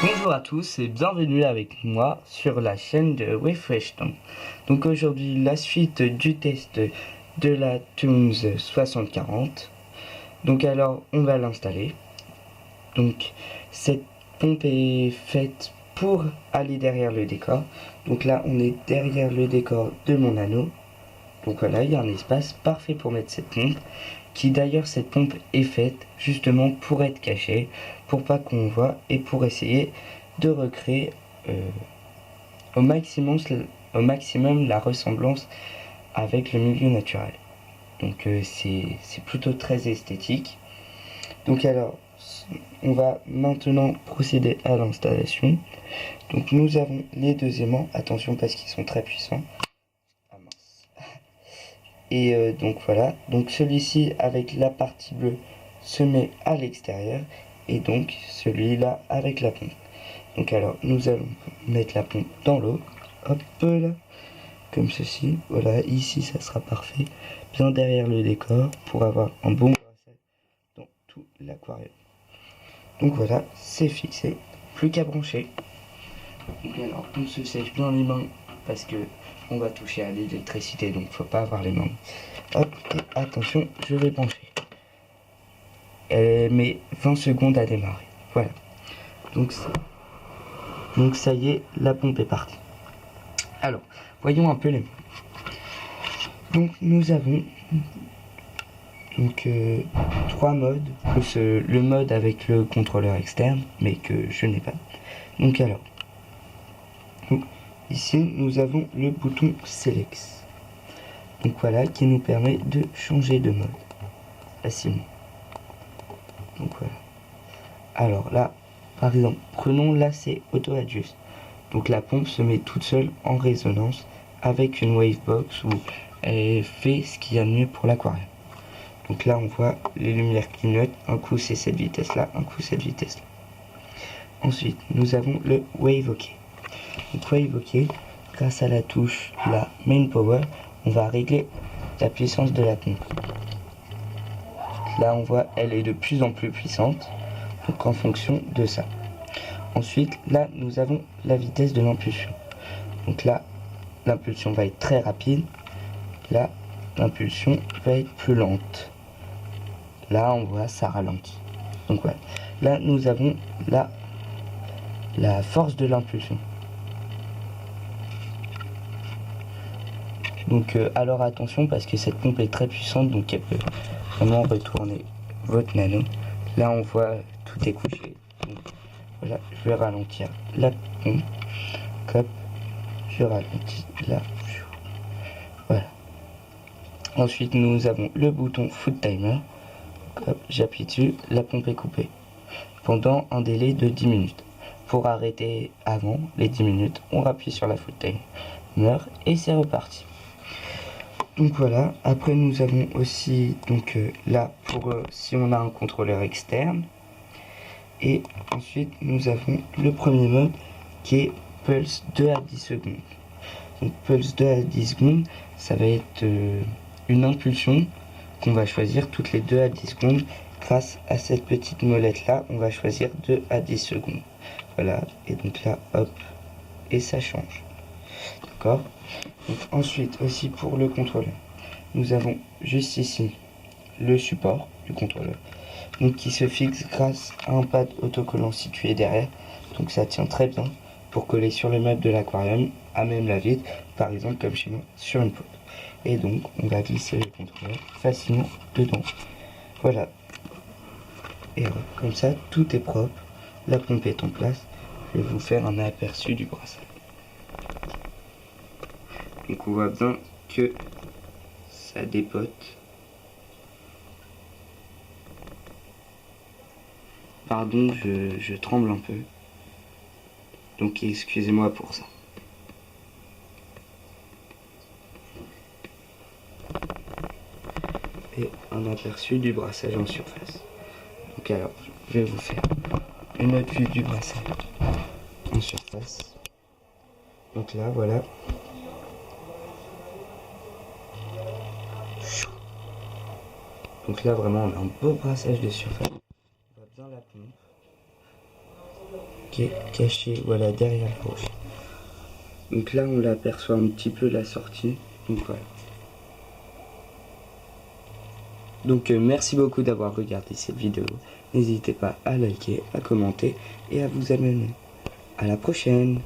Bonjour à tous et bienvenue avec moi sur la chaîne de Refreshton. Donc aujourd'hui la suite du test de la Tooms 6040. Donc alors on va l'installer. Donc cette pompe est faite pour aller derrière le décor. Donc là on est derrière le décor de mon anneau. Donc voilà, il y a un espace parfait pour mettre cette pompe, qui d'ailleurs cette pompe est faite justement pour être cachée, pour pas qu'on voit et pour essayer de recréer au maximum, au maximum la ressemblance avec le milieu naturel. Donc c'est plutôt très esthétique. Donc alors, on va maintenant procéder à l'installation. Donc nous avons les deux aimants, attention parce qu'ils sont très puissants. Ah mince. Et donc voilà, donc celui-ci avec la partie bleue se met à l'extérieur et donc celui-là avec la pompe. Donc alors nous allons mettre la pompe dans l'eau, hop là, comme ceci. Voilà, ici ça sera parfait, bien derrière le décor pour avoir un bon brassage dans tout l'aquarium. Donc voilà, c'est fixé, plus qu'à brancher. Donc alors on se sèche bien les mains parce que on va toucher à l'électricité, donc faut pas avoir les mains. Hop, et attention, je vais brancher. Elle met 20 secondes à démarrer. Voilà. Donc ça y est, la pompe est partie. Alors, voyons un peu les modes. Donc nous avons trois modes, plus le mode avec le contrôleur externe, mais que je n'ai pas. Donc alors, ici nous avons le bouton Select. Donc voilà, qui nous permet de changer de mode facilement. Donc voilà. Alors là, par exemple, prenons là c'est Auto Adjust. Donc la pompe se met toute seule en résonance avec une wavebox où elle fait ce qu'il y a de mieux pour l'aquarium. Donc là on voit les lumières clignotent, un coup c'est cette vitesse là, un coup cette vitesse là. Ensuite nous avons le Wave OK. Donc Wave OK, grâce à la touche la Main Power, on va régler la puissance de la pompe. Là on voit elle est de plus en plus puissante, donc en fonction de ça. Ensuite là nous avons la vitesse de l'impulsion. Donc là l'impulsion va être très rapide, là l'impulsion va être plus lente. Là on voit ça ralentit. Donc voilà. Là nous avons la force de l'impulsion. Donc alors attention parce que cette pompe est très puissante, donc elle peut vraiment retourner votre nano. Là on voit tout est couché. Donc, voilà, je vais ralentir la pompe. Hop, je ralentis là. Voilà. Ensuite nous avons le bouton Foot Timer. Hop, j'appuie dessus, la pompe est coupée pendant un délai de 10 minutes. Pour arrêter avant les 10 minutes, on appuie sur la Foot Timer et c'est reparti. Donc voilà, après nous avons aussi donc là pour si on a un contrôleur externe. Et ensuite nous avons le premier mode qui est Pulse 2 à 10 secondes. Donc Pulse 2 à 10 secondes, ça va être une impulsion qu'on va choisir toutes les 2 à 10 secondes. Grâce à cette petite molette là, on va choisir 2 à 10 secondes. Voilà, et donc là, hop, et ça change. D'accord. Donc ensuite aussi pour le contrôleur, nous avons juste ici le support du contrôleur, donc qui se fixe grâce à un pad autocollant situé derrière. Donc ça tient très bien pour coller sur le meuble de l'aquarium, à même la vitre, par exemple comme chez moi, sur une pote. Et donc on va glisser le contrôleur facilement dedans. Voilà. Et comme ça tout est propre, la pompe est en place. Je vais vous faire un aperçu du bracelet. Donc on voit bien que ça dépote. Pardon, je tremble un peu. Donc excusez-moi pour ça. Et un aperçu du brassage en surface. Donc alors, je vais vous faire une autre vue du brassage en surface. Donc là, voilà. Donc là, vraiment, on a un beau brassage de surface. On voit bien la pompe qui est caché, voilà, derrière la roche. Donc là, on l'aperçoit un petit peu la sortie. Donc voilà. Donc merci beaucoup d'avoir regardé cette vidéo. N'hésitez pas à liker, à commenter et à vous abonner. À la prochaine!